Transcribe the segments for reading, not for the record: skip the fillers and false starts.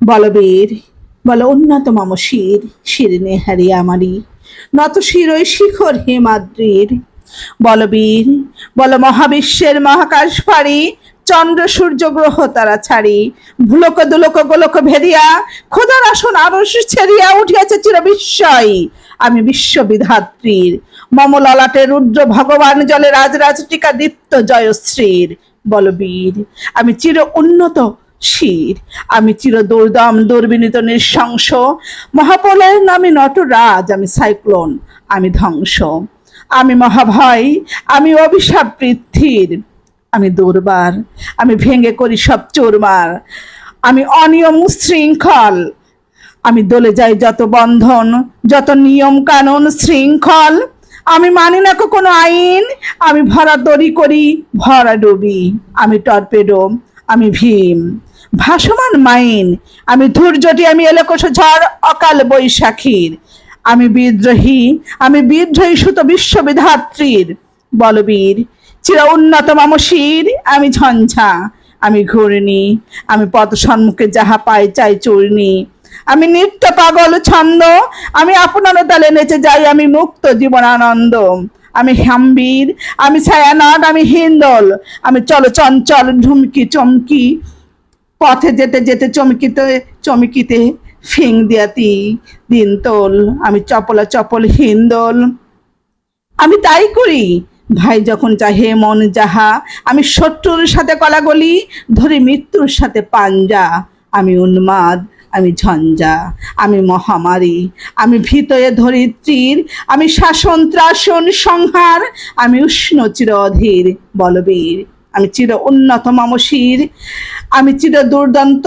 বলবীর, বল উন্নত মম শির, শির নেহারি আমারি, নত শির ওই শিখর হিমাদ্রির। বলবীর, বল মহাবিশ্বের মহাকাশ ফাড়ি, চন্দ্র সূর্য গ্রহ তারা ছাড়ি, ভুলক দুলক গোলক ভেদিয়া, খোদার আসন আরশ ছেড়িয়া উঠিয়াছে চির বিস্ময়। আমি বিশ্ববিধাত্রীর, মম ললাটে রুদ্র ভগবান জলে রাজরাজ টিকা দীপ্ত জয়শ্রীর। বলবীর, আমি চির উন্নত শির, আমি চির দুর্দম দুর্বিনীত নৃশংস, মহাপ্রলয়ের নামে নটরাজ, আমি সাইক্লোন, আমি ধ্বংস, আমি মহাভয়, আমি অভিশাপ পৃথ্বীর। আমি দুর্বার, আমি ভেঙে করি সব চোরমার, আমি অনিয়ম শৃঙ্খল, আমি দলে যাই যত বন্ধন, যত নিয়ম কানুন শৃঙ্খল। আমি মানি না কোনো আইন, আমি ভরা দড়ি করি ভরা ডুবি, আমি টর্পেডো, আমি ভীম, ভাসমান মাইন, আমি ধৈর্যটি, আমি এলোকোষ ঝড় অকাল বৈশাখীর। আমি বিদ্রোহী, আমি বিদ্রোহী সুত বিশ্ববিধাত্রীর। বলবীর, চির উন্নত মম শির, আমি ঝঞ্ঝা, আমি ঘূর্ণি, আমি পথ সম্মুখে যাহা পাই চাই চূর্ণি, আমি নিত্য পাগল ছন্দ, আমি আপনার তালে নেচে যাই, আমি মুক্ত জীবনানন্দ। আমি হাম্বির, আমি ছায়ানট, আমি হিন্দল, আমি চল চঞ্চল ঢুমকি চমকি, পথে যেতে যেতে চমকিতে চমকিতে ফিং দিয়াতি দিন তোল, আমি চপলা চপল হিন্দল। আমি তাই করি ভাই যখন চাহে মন যাহা, আমি শত্রুর সাথে কলাগলি, ধরি মৃত্যুর সাথে পাঞ্জা। আমি উন্মাদ, আমি ঝঞ্ঝা, আমি মহামারী, আমি ভীতয়ে ধরিত্রীর, আমি শাসন ত্রাসন সংহার, আমি উষ্ণ চির অধীর। বলবীর, আমি চির উন্নত মম শির, আমি চির দুর্দান্ত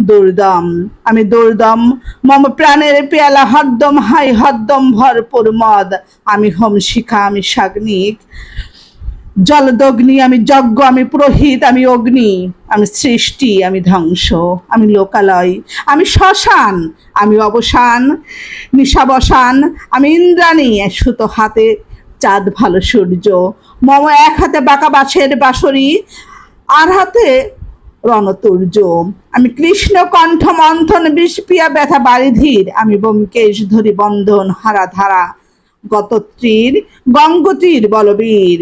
দুর্দম, আমি দুর্দম, মম প্রাণের পেয়ালা হদ্দম হাই হদ্দম ভরপুর মদ, আমি হোম শিখা, আমি সাগ্নিক, জলদগ্নি, আমি যজ্ঞ, আমি পুরোহিত, আমি অগ্নি, আমি সৃষ্টি, আমি ধ্বংস, আমি লোকালয়, আমি শ্মশান, আমি অবসান নিশাবসান, আমি ইন্দ্রাণী, সুতো হাতে চাঁদ ভালো সূর্য, মম এক হাতে বাঁকা বাঁশের বাঁশরি, আর হাতে রণতুর্য, আমি কৃষ্ণ কণ্ঠ মন্থন বিষপিয়া ব্যথা বারিধির, আমি ব্যোমকেশ ধরি বন্ধন হারা ধারা গতত্রীর গঙ্গোত্রীর। বলবীর,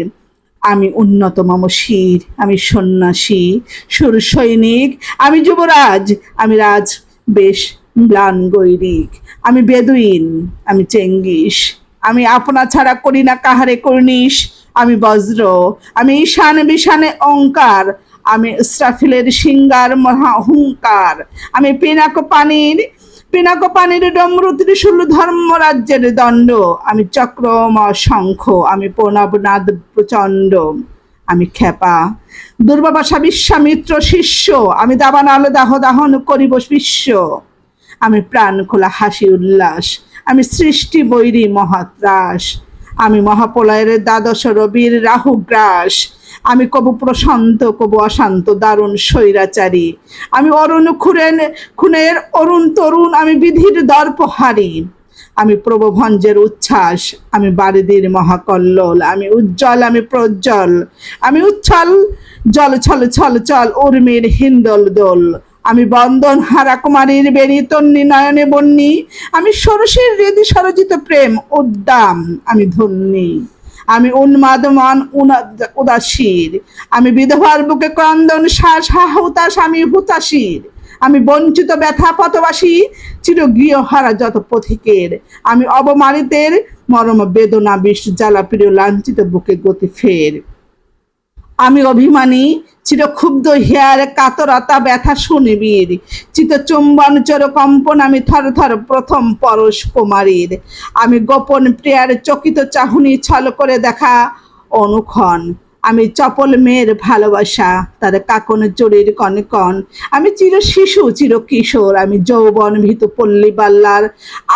আমি উন্নত মম শির, আমি সন্ন্যাসী সুর সৈনিক, আমি যুবরাজ, আমি রাজ বেশ ম্লান গৈরিক, আমি বেদুইন, আমি চেঙ্গিস, আমি আপনা ছাড়া করি না কাহারে কর্নিশ, আমি বজ্র, আমি ঈশান বিশানে ওঙ্কার, আমি ইসরাফিলের সিঙ্গার মহা অহংকার, আমি পিনাক পানির ডমরু ত্রিশূল ধর্মরাজ্যের দণ্ড, আমি চক্র শঙ্খ, আমি প্রণবনাদ প্রচণ্ড, আমি খেপা দুর্বাবাসা বিশ্বামিত্র শিষ্য, আমি দাবানল দাহ দাহন করিব বিশ্ব, আমি প্রাণ খোলা হাসি উল্লাস, আমি সৃষ্টি বৈরী মহাত্রাস, আমি মহাপ্রলয়ের দ্বাদশ রবির রাহুগ্রাস, আমি কবু প্রশান্ত কবু অশান্ত দারুণ স্বৈরাচারী, আমি অরুণ খুনের অরুণ তরুণ, আমি বিধির দর্পহারী, আমি প্রভভঞ্জের উচ্ছ্বাস, আমি বারিদির মহাকল্লোল, আমি উজ্জ্বল, আমি প্রজ্জ্বল, আমি উচ্ছল জল ছল ছল চল উর্মির হিন্দল দোল, আমি বন্দন হারা কুমারীর বেণী তন্নি নয়নে বন্যী, আমি ষোড়শীর হৃদি সরজিত প্রেম উদ্দাম, আমি ধন্যী, আমি উন্মাদ মন উদাসীর, আমি বিধবার বুকে ক্রন্দন শ্বাস হুতাশ, আমি হুতাশীর, আমি বঞ্চিত ব্যথা পথবাসী চির গৃহহারা যত পথিকের, আমি অবমানিতের মরম বেদনা বিষ জ্বালা প্রিয় লাঞ্ছিত বুকে গতি ফের, আমি অভিমানী চিরক্ষুব্ধ হিয়ার কাতরতা ব্যথা সুনিবিড়, চিতচুম্বন চোর কম্পন, আমি থর থর প্রথম পরশ কুমারীর, আমি গোপন প্রিয়ার চকিত চাহনি ছল করে দেখা অনুক্ষণ, আমি চপল মেয়ের ভালোবাসা তার কাকন চোরের কনকন, আমি চির শিশু চির কিশোর, আমি যৌবন ভীত পল্লী বাল্লার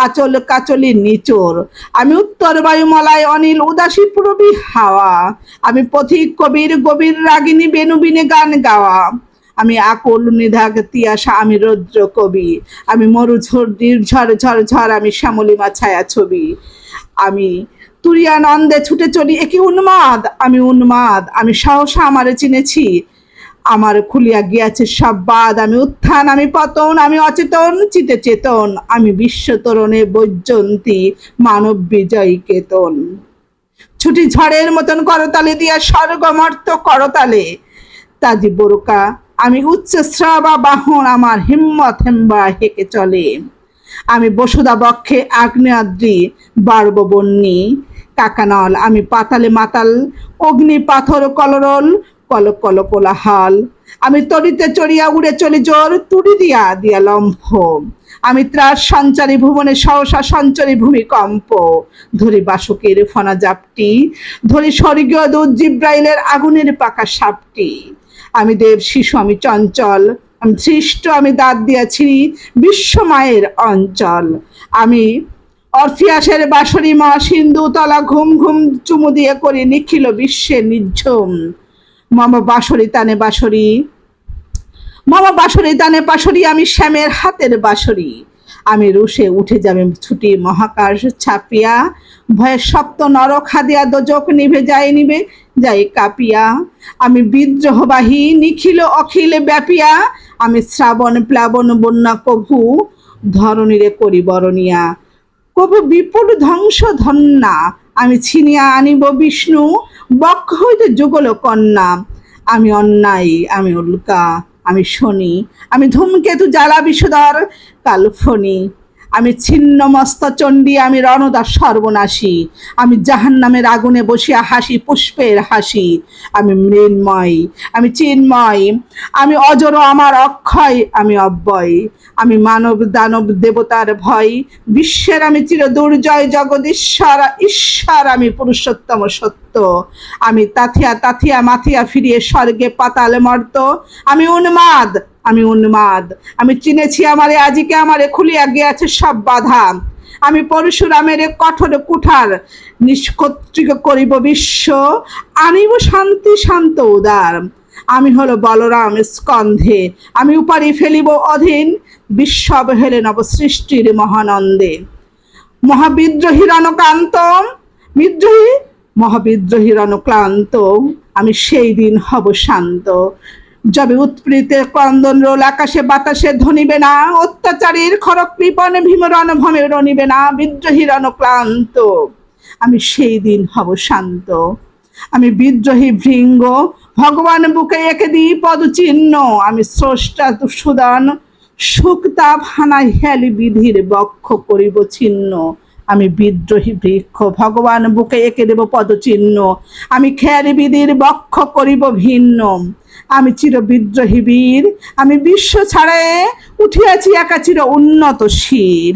আচল কাচলি নিচোর, আমি উত্তর বায়ুমলায় অনিল উদাসী পুরবী হাওয়া, আমি পথিক কবির গভীর রাগিনী বেনুবিনে গান গাওয়া, আমি আকুল নিধাগ তিয়াসা, আমি রৌদ্র কবি, আমি মরুঝড় নির্ঝর ঝর ঝর, আমি শ্যামলিমা ছায়া ছবি, আমি তুরিয়ানন্দে ছুটে চলি একই উন্মাদ, আমি উন্মাদ, আমি সহসা আমারে চিনেছি, আমার খুলিয়া গিয়াছে সব বাদ, আমি উত্থান, আমি পতন, আমি অচেতন চিতে চেতন, আমি বিশ্ব তরণে বৈজয়ন্তী, মানব বিজয়ী কেতন। ছুটি ঝড়ের মতন করতালে দিয়া স্বর্গমর্ত করতালে, তাজি বোরকা আমি উচ্চ শ্রাবা বাহন, আমার হিম্মত হেম্বা হেঁকে চলে। আমি বসুধা বক্ষে আগ্নেয়াদ্রি বার্ববন্যী কাকানল, আমি পাতালে মাতাল অগ্নি পাথর কলরল কল কল কোলাহল। আমি তরিতে চড়িয়া উড়ে চলি জোর, তুড়ি দিয়া দিয়া লম্ফ। আমি ত্রাস সঞ্চারী ভুবনে সহসা সঞ্চারী ভূমিকম্প। ধরি বাসুকের ফনা জাপটি, ধরি স্বর্গীয় দূত জিব্রাইলের আগুনের পাকা সাপটি। আমি দেব শিশু, আমি চঞ্চল, আমি সৃষ্ট, আমি দাঁত দিয়াছি বিশ্ব মায়ের অঞ্চল। আমি অর্ফিয়াসের বাঁশরি মা সিন্ধু তলা ঘুম ঘুম চুমু দিয়ে করি নিখিল বিশ্বের নিঝুম। মামা বাঁশরি তানে বাঁশরি, মামা বাঁশরি তানে বাঁশরি, আমি শ্যামের হাতের বাঁশরি। আমি রুশে উঠে যাবে ছুটি মহাকাশ ছাপিয়া, ভয়ের সপ্ত নরক হাদিয়া দোজক নিভে যায় নিবে যাই কাঁপিয়া। আমি বিদ্রোহবাহী নিখিল অখিল ব্যাপিয়া, আমি শ্রাবণ প্লাবন বন্যা কভু ধরণীরে করি বরণিয়া। কভু বিপুল ধ্বংস ধন্যা, আমি ছিনিয়া আনিব বিষ্ণু বক্ষ হইতে যুগল কন্যা। আমি অন্যায়, আমি উল্কা, আমি শনি, আমি ধূমকেতু জ্বালা বিষধর কালফনি। আমি ছিন্ন মস্ত চণ্ডী, আমি রণদাস সর্বনাশী। আমি জাহান্নামের আগুনে বসিয়া হাসি পুষ্পের হাসি। আমি মৃন্ময়, আমি চিন্ময়, আমি অজর, আমার অক্ষয়, আমি অব্যয়। আমি মানব দানব দেবতার ভয়, বিশ্বের আমি চির দুর্জয় জগদীশ্বর ঈশ্বর, আমি পুরুষোত্তম সত্য। আমি তাথিয়া তাথিয়া মাথিয়া ফিরিয়ে স্বর্গে পাতালে মর্ত। আমি উন্মাদ, আমি উন্মাদ, আমি চিনেছি আমারে আজিকে, আমারে খুলিয়া গিয়াছে সব বাধা। আমি পরশুরামের কঠোর কুঠার নিষ্কত্রিক করিব বিশ্ব, আনিব শান্তি শান্ত উদার। আমি হলো বলরাম স্কন্ধে, আমি উপারি ফেলিব অধীন, বিশ্ব হেলে নব সৃষ্টির মহানন্দে। মহাবিদ্রোহী রণকান্ত, বিদ্রোহী মহাবিদ্রোহী রণক্লান্ত, আমি সেই দিন হব শান্ত। যবে উৎপীড়িতের ক্রন্দন রোল আকাশে বাতাসে ধ্বনিবে না, অত্যাচারীর খড়গ কৃপণ ভীম রণভূমে রণিবে না, বিদ্রোহী রণক্লান্ত, আমি সেই দিন হব শান্ত। আমি বিদ্রোহী ভৃঙ্গ, ভগবান বুকে এঁকে দিই পদচিহ্ন, আমি স্রষ্টা সুদান সুখতাপ হানাই হেলি বিধির বক্ষ করিব ছিন্ন। আমি বিদ্রোহী বৃক্ষ, ভগবান বুকে এঁকে দেব পদচিহ্ন, আমি খেয়ালি বিধির বক্ষ করিব ভিন্ন। আমি চির বিদ্রোহী বীর, আমি বিশ্ব ছাড়ায়ে উঠিয়াছি একা চির উন্নত শির।